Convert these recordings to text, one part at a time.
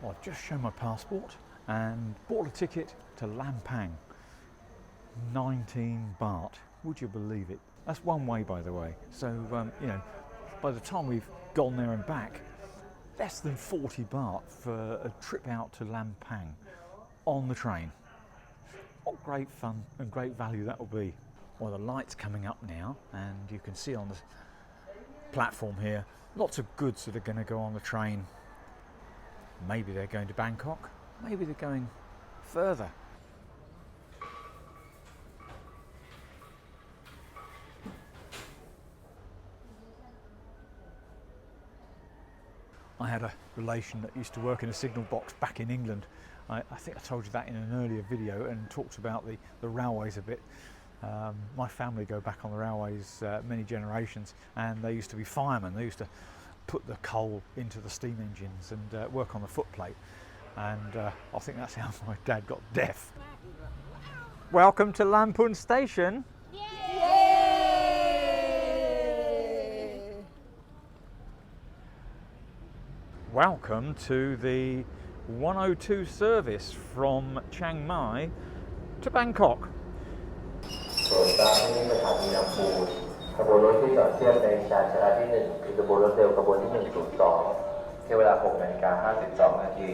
Well, I've just shown my passport and bought a ticket to Lampang. 19 baht. Would you believe it? That's one way, by the way. So, you know, by the time we've gone there and back, less than 40 baht for a trip out to Lampang on the train. What great fun and great value that will be. Well, the light's coming up now, and you can see on the platform here lots of goods that are going to go on the train. Maybe they're going to Bangkok, maybe they're going further. I had a relation that used to work in a signal box back in England. I think I told you that in an earlier video and talked about the railways a bit. My family go back on the railways many generations, and they used to be firemen. They used to put the coal into the steam engines and work on the footplate. And I think that's how my dad got deaf. Welcome to Lamphun Station. Welcome to the 102 service from Chiang Mai to Bangkok. ส่วนตามที่สถานีลำพูนขบวนรถที่จอดเทียบในชานชาลาที่ 1 คือขบวนรถเร็วขบวนที่ 102 ที่เวลา 6:52 นาที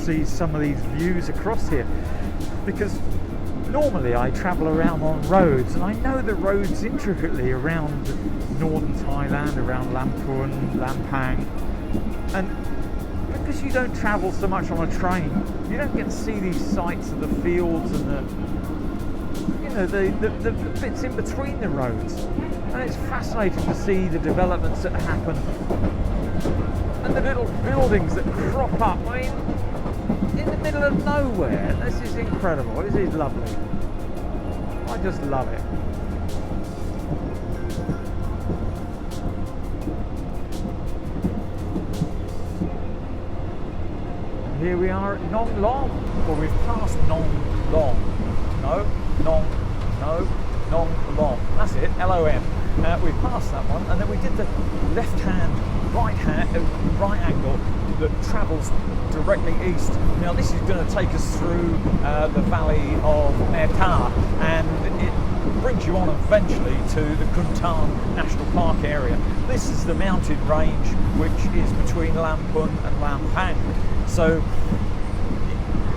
See some of these views across here, because normally I travel around on roads and I know the roads intricately around northern Thailand, around Lamphun, Lampang, and because you don't travel so much on a train, you don't get to see these sights of the fields and the bits in between the roads, and it's fascinating to see the developments that happen and the little buildings that crop up. I mean, in the middle of nowhere. This is incredible. This is lovely. I just love it. And here we are at Nong Long. Well, we've passed Nong Long. Nong Long. That's it. LOM. We've passed that one, and then we did the left-hand, right angle that travels directly east. Now this is going to take us through the valley of Mae Tha, and it brings you on eventually to the Kuntan National Park area. This is the mountain range which is between Lamphun and Lampang. So,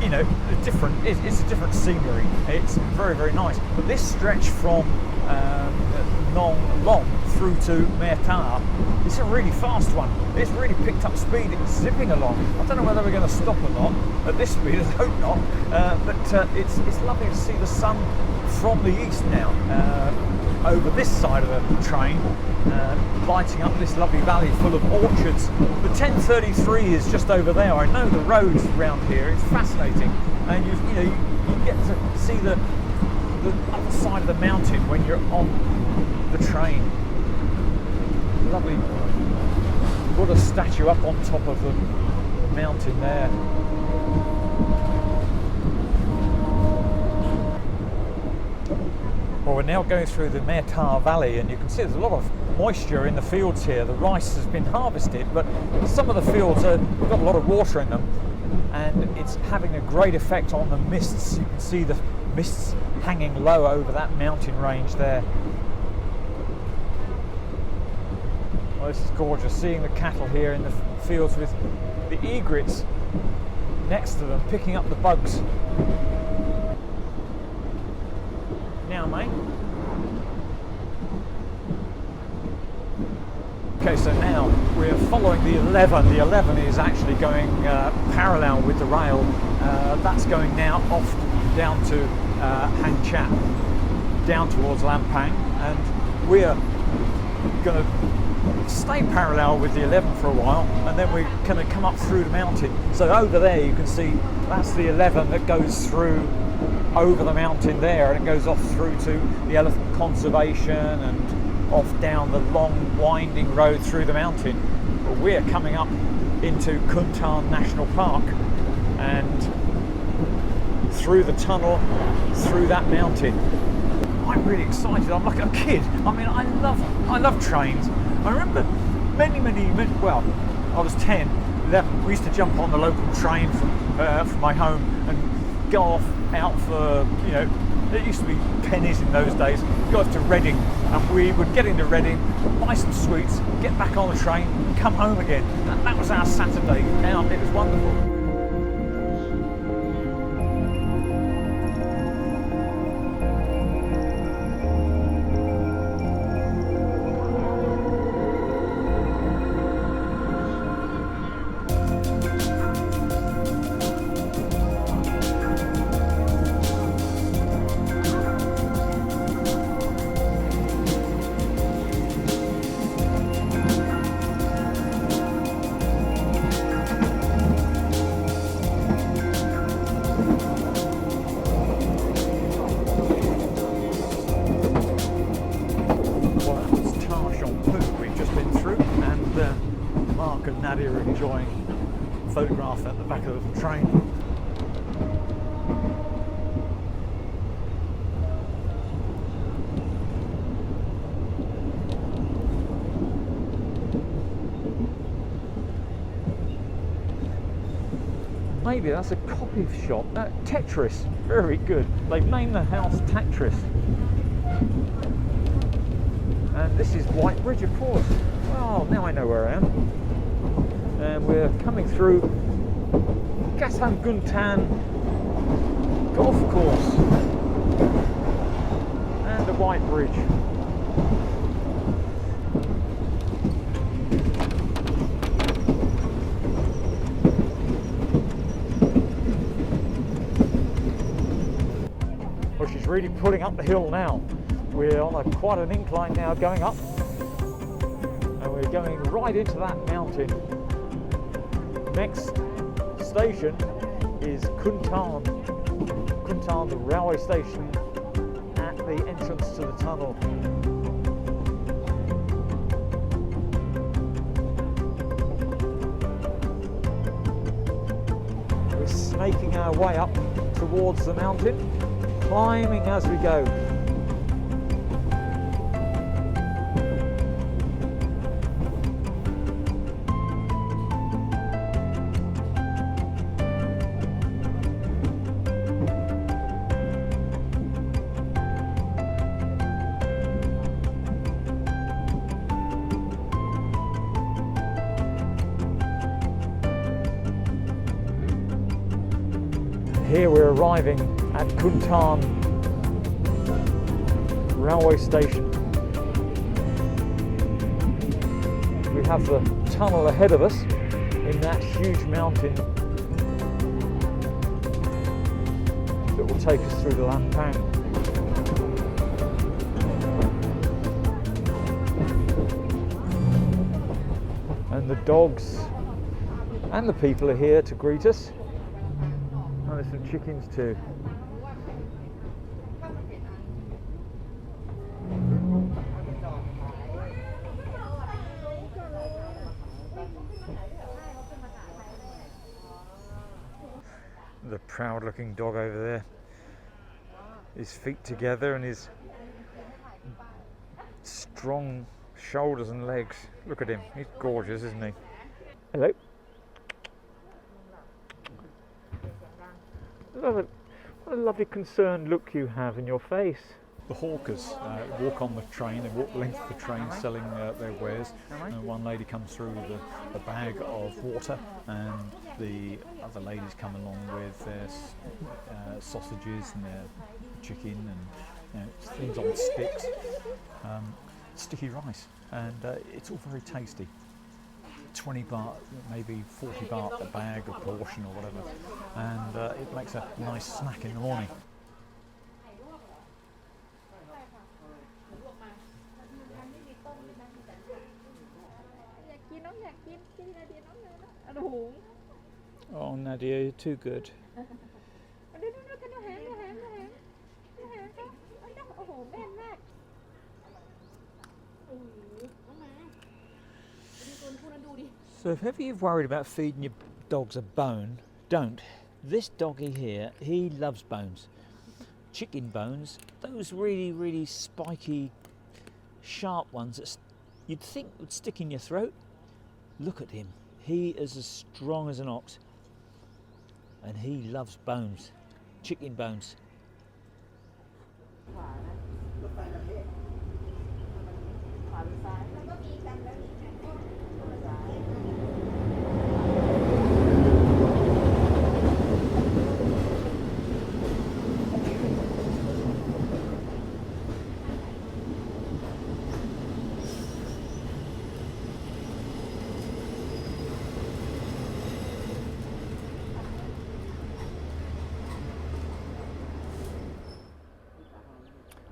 you know, it's a different scenery. It's very, very nice. But this stretch from Nong Long through to Mae Tha, it's a really fast one. It's really picked up speed. It's zipping along. I don't know whether we're going to stop or not at this speed. I hope not. But it's lovely to see the sun from the east now over this side of the train, lighting up this lovely valley full of orchards. The 1033 is just over there. I know the roads around here. It's fascinating, and you get to see the other side of the mountain when you're on the train. Lovely Buddha statue up on top of the mountain there. Well, we're now going through the Mae Tha Valley, and you can see there's a lot of moisture in the fields here. The rice has been harvested, but some of the fields have got a lot of water in them, and it's having a great effect on the mists. You can see the mists hanging low over that mountain range there. Well, this is gorgeous, seeing the cattle here in the fields with the egrets next to them, picking up the bugs. Now, mate. Okay, so now we're following the 11. The 11 is actually going parallel with the rail. That's going now off down to Hang Chat, down towards Lampang, and we're going to stay parallel with the 11 for a while, and then we're going to come up through the mountain. So over there you can see that's the 11 that goes through over the mountain there, and it goes off through to the elephant conservation and off down the long winding road through the mountain. But we're coming up into Kuntan National Park and through the tunnel, through that mountain. I'm really excited. I'm like a kid. I mean, I love trains. I remember many, well, I was 10, 11. We used to jump on the local train from my home and go off out for, you know, it used to be pennies in those days, go off to Reading, and we would get into Reading, buy some sweets, get back on the train and come home again. That was our Saturday out. It was wonderful. Nadia are enjoying a photograph at the back of the train. Maybe that's a coffee shop. Tetris, very good. They've named the house Tetris. And this is White Bridge, of course. Well, now I know where I am. And we're coming through Kasam Kuntan golf course and the White Bridge. Well, she's really pulling up the hill now. We're on quite an incline now going up, and we're going right into that mountain. Next station is Kuntan, the railway station at the entrance to the tunnel. We're snaking our way up towards the mountain, climbing as we go. Here we're arriving at Kuntan Railway Station. We have the tunnel ahead of us in that huge mountain that will take us through the Lampang. And the dogs and the people are here to greet us. Oh, there's some chickens too. The proud looking dog over there, his feet together and his strong shoulders and legs. Look at him, he's gorgeous, isn't he? Hello. What a lovely concerned look you have in your face. The hawkers walk on the train, they walk the length of the train selling their wares. One lady comes through with a bag of water, and the other ladies come along with their sausages and their chicken and things on sticks, sticky rice, and it's all very tasty. 20 baht, maybe 40 baht a bag, a portion or whatever, and it makes a nice snack in the morning. Oh, Nadia, you're too good. So if ever you've worried about feeding your dogs a bone, don't. This doggy here, he loves bones. Chicken bones, those really, really spiky, sharp ones that you'd think would stick in your throat. Look at him. He is as strong as an ox. And he loves bones. Chicken bones.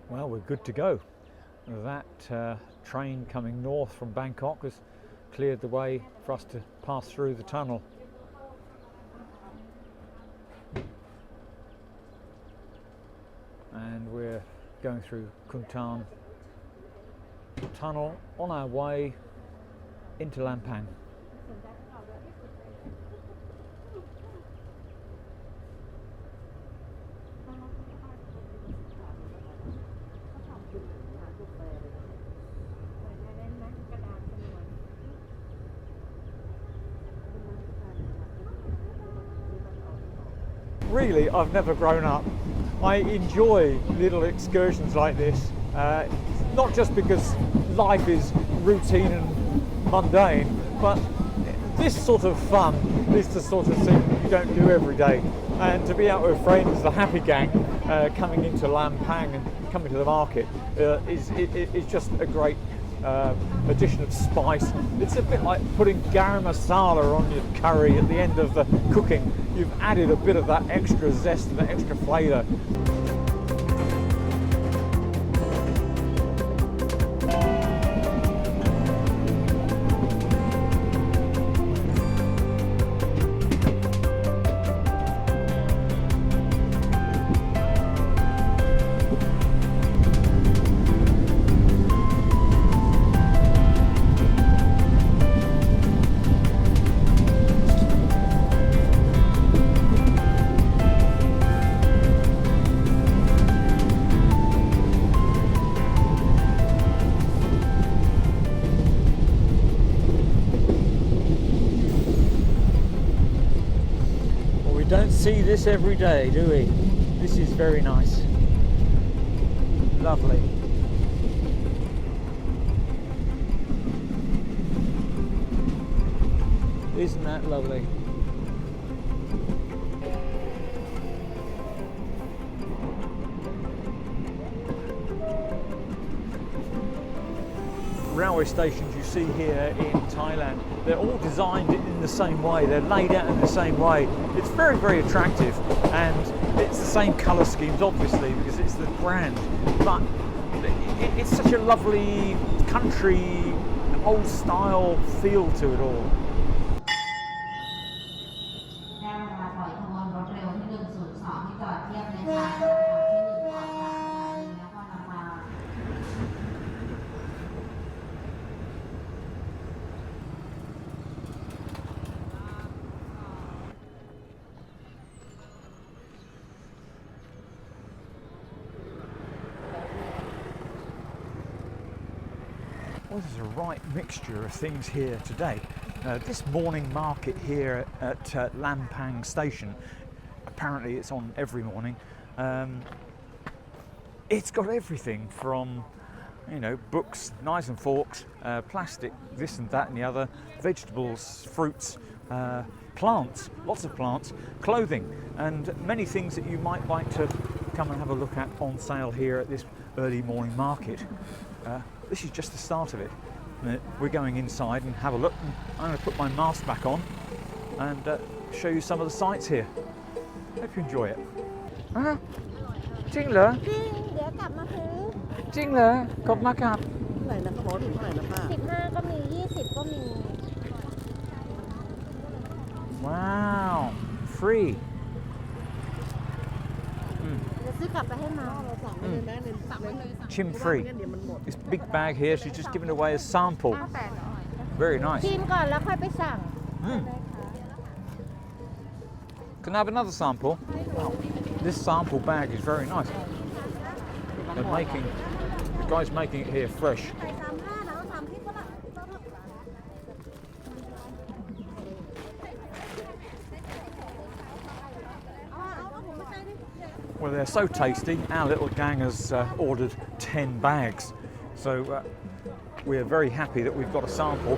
Well, we're good to go. That train coming north from Bangkok has cleared the way for us to pass through the tunnel. And we're going through Kuntan tunnel on our way into Lampang. Really, I've never grown up. I enjoy little excursions like this, not just because life is routine and mundane, but this sort of fun is the sort of thing you don't do every day. And to be out with friends, the Happy Gang, coming into Lampang and coming to the market is just a great addition of spice. It's a bit like putting garam masala on your curry at the end of the cooking. You've added a bit of that extra zest and that extra flavour. Don't see this every day, do we? This is very nice. Lovely. Isn't that lovely? Railway stations you see here in Thailand, they're all designed in the same way, they're laid out in the same way. It's very, very attractive, and it's the same colour schemes obviously because it's the brand, but it's such a lovely country, old style feel to it all. Well, there's a right mixture of things here today. This morning market here at Lampang Station, apparently it's on every morning. It's got everything from, you know, books, knives and forks, plastic, this and that and the other, vegetables, fruits, plants, lots of plants, clothing, and many things that you might like to come and have a look at on sale here at this early morning market. This is just the start of it. We're going inside and have a look. I'm going to put my mask back on and show you some of the sights here. Hope you enjoy it. จริงเหรอ จริง เดี๋ยวกลับมาซื้อ จริงเหรอ ขอบคุณมากครับ เท่าไหร่นะเขาบอกถึงเท่าไหร่นะป้า 15 ก็มี 20 ก็มี Wow, free. เดี๋ยวซื้อกลับไปให้มา เราสั่งไม่ได้แม้ในสั่งไม่เลย Chim free. เดี๋ยวมันหมด This big bag here, she's just giving away a sample. 58 Very nice. ชิมก่อนแล้วค่อยไปสั่ง Can I have another sample? This sample bag is very nice. They're making, the guy's making it here fresh. ใส่35แล้ว30ก็ละ Well, they're so tasty. Our little gang has ordered 10 bags. So we're very happy that we've got a sample.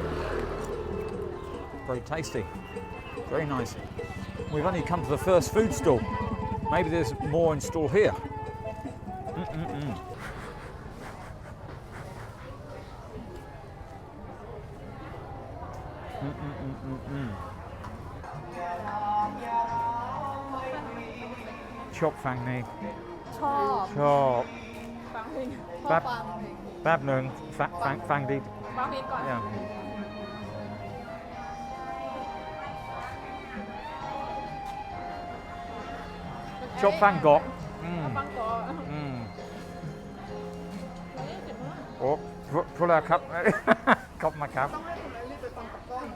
Very tasty. Very nice. We've only come to the first food stall. Maybe there's more in store here. Chop fang ni. ชอบ Chop. ฟังเพลง แป๊บ แป๊บหนึ่งฟังดี ฟังเพลงก่อน Yeah. Chop fang gok. ฟังก่อน โอ้พูดแล้วครับ ขอบคุณครับ ต้องให้คุณรีบไปฟังกับก้อน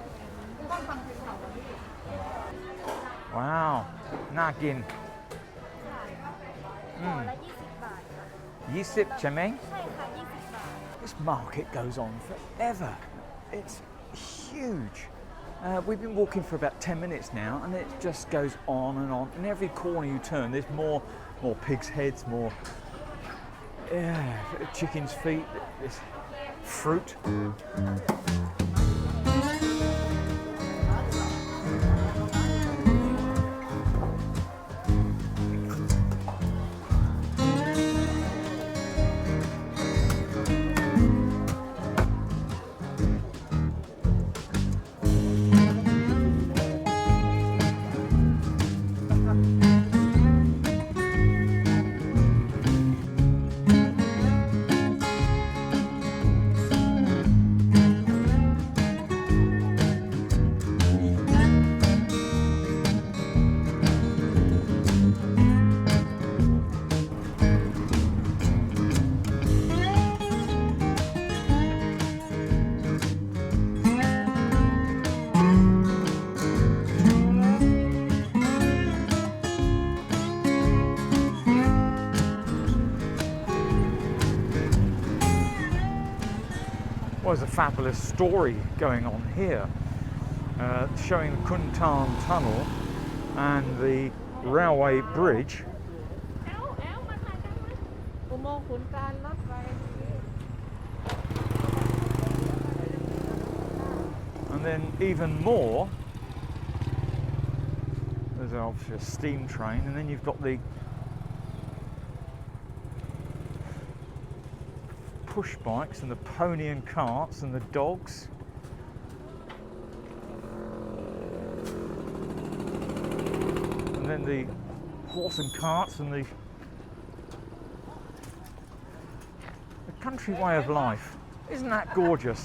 ต้องฟังเพลงเขาวันนี้ ว้าว น่ากิน ห่อละ20 บาทค่ะ 20ใช่ไหม ใช่ค่ะ 20 บาท This market goes on forever. It's huge. We've been walking for about 10 minutes now, and it just goes on and on. In every corner you turn, there's more pigs' heads, more chickens' feet, this fruit. Well, there's a fabulous story going on here, showing the Kuntan Tunnel and the railway bridge. มาถ่ายกันไหมอุโมงค์ขุนการรถไฟ And then even more, there's obviously a steam train, and then you've got the push bikes and the pony and carts and the dogs. And then the horse and carts and the country way of life. Isn't that gorgeous?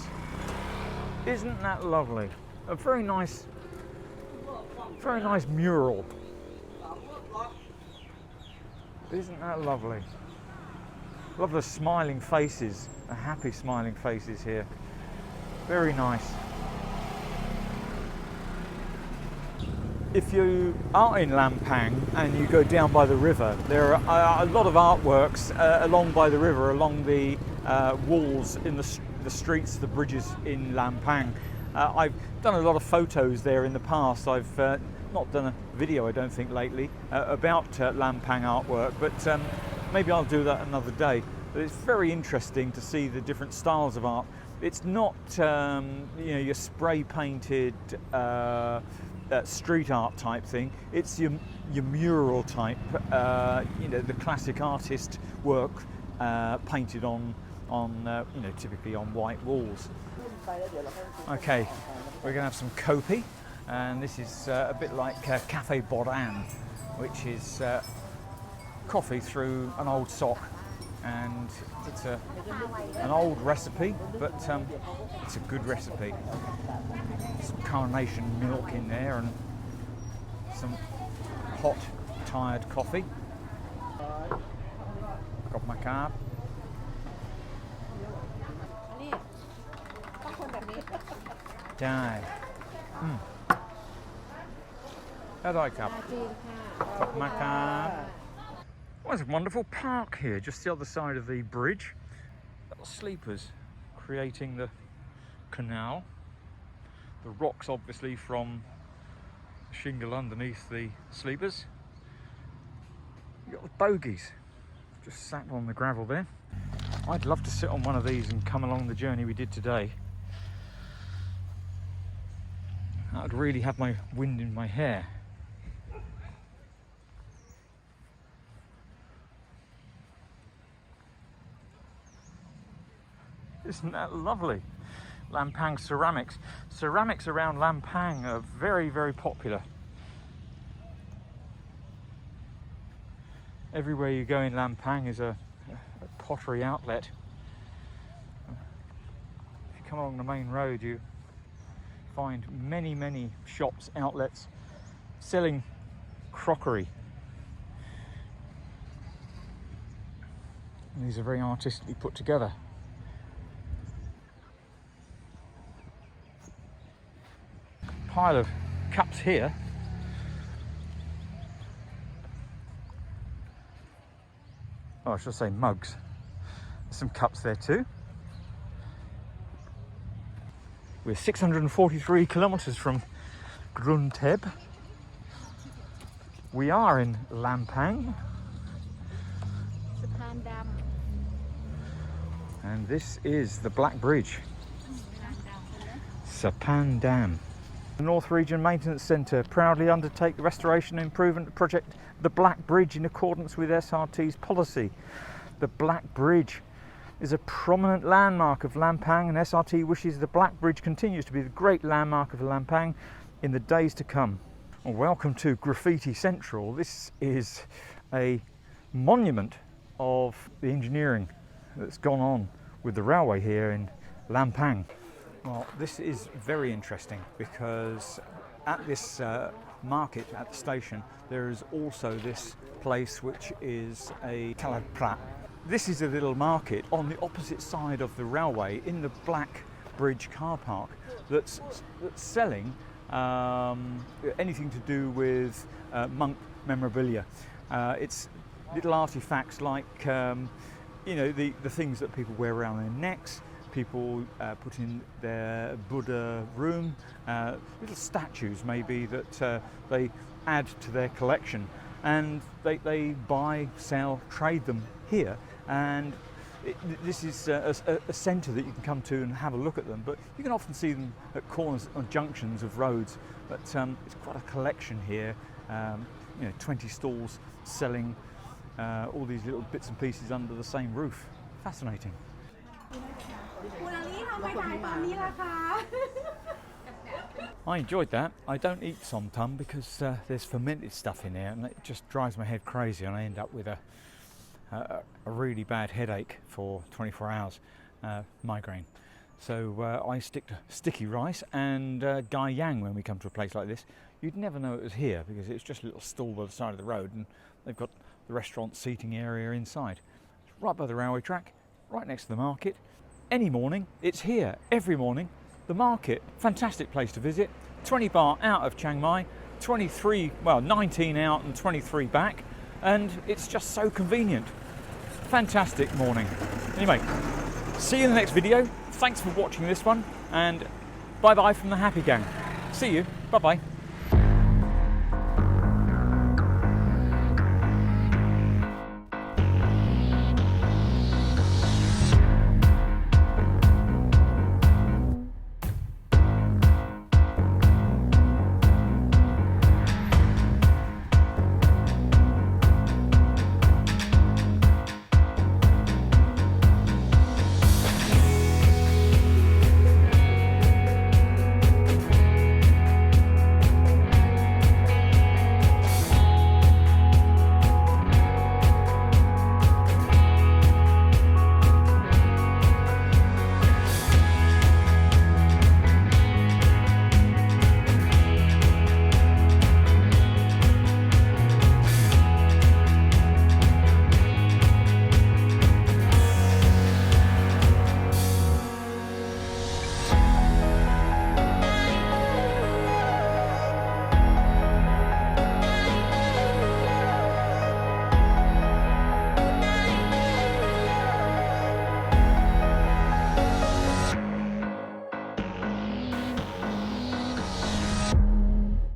Isn't that lovely? A very nice mural. Isn't that lovely? Love the smiling faces, the happy smiling faces here. Very nice. If you are in Lampang and you go down by the river, there are a lot of artworks along by the river, along the walls in the streets, the bridges in Lampang. I've done a lot of photos there in the past. I've not done a video, I don't think, lately about Lampang artwork, but maybe I'll do that another day. But it's very interesting to see the different styles of art. It's not your spray painted street art type thing. It's your mural type, the classic artist work painted on typically on white walls. Okay, we're going to have some kopi, and this is a bit like Cafe Boran, which is coffee through an old sock, and it's an old recipe, but it's a good recipe. Some carnation milk in there and some hot, tired coffee. Got my card. ใช่ อร่อยครับ ขอบคุณครับ Well, there's a wonderful park here, just the other side of the bridge. Little sleepers creating the canal. The rocks, obviously, from shingle underneath the sleepers. You've got the bogies just sat on the gravel there. I'd love to sit on one of these and come along the journey we did today. I'd really have my wind in my hair. Isn't that lovely? Lampang ceramics. Ceramics around Lampang are very, very popular. Everywhere you go in Lampang is a pottery outlet. If you come along the main road, you find many, many shops, outlets selling crockery. And these are very artistically put together. Pile of cups here. Oh, I should say mugs. There's some cups there too. We're 643 kilometres from Grunteb. We are in Lampang. And this is the Black Bridge. Sapan Dam. The North Region Maintenance Centre proudly undertake the restoration and improvement project the Black Bridge in accordance with SRT's policy. The Black Bridge is a prominent landmark of Lampang, and SRT wishes the Black Bridge continues to be the great landmark of Lampang in the days to come. Well, welcome to Graffiti Central. This is a monument of the engineering that's gone on with the railway here in Lampang. Well, this is very interesting because at this market at the station there is also this place which is a Kalad Prat. This is a little market on the opposite side of the railway in the Black Bridge car park that's selling anything to do with monk memorabilia. It's little artifacts like the things that people wear around their necks, people put in their Buddha room, little statues maybe that they add to their collection, and they buy, sell, trade them here. And this is a centre that you can come to and have a look at them, but you can often see them at corners on junctions of roads. But it's quite a collection here, 20 stalls selling all these little bits and pieces under the same roof. Fascinating. I enjoyed that. I don't eat som tam because there's fermented stuff in there and it just drives my head crazy, and I end up with a really bad headache for 24 hours, migraine. So I stick to sticky rice and gai yang when we come to a place like this. You'd never know it was here because it's just a little stall by the side of the road, and they've got the restaurant seating area inside. It's right by the railway track, right next to the market. Any morning, it's here, every morning. The market, fantastic place to visit. 20 baht out of Chiang Mai, 19 out and 23 back. And it's just so convenient. Fantastic morning. Anyway, see you in the next video. thanks for watching this one, and bye bye from the Happy Gang. See you. Bye bye.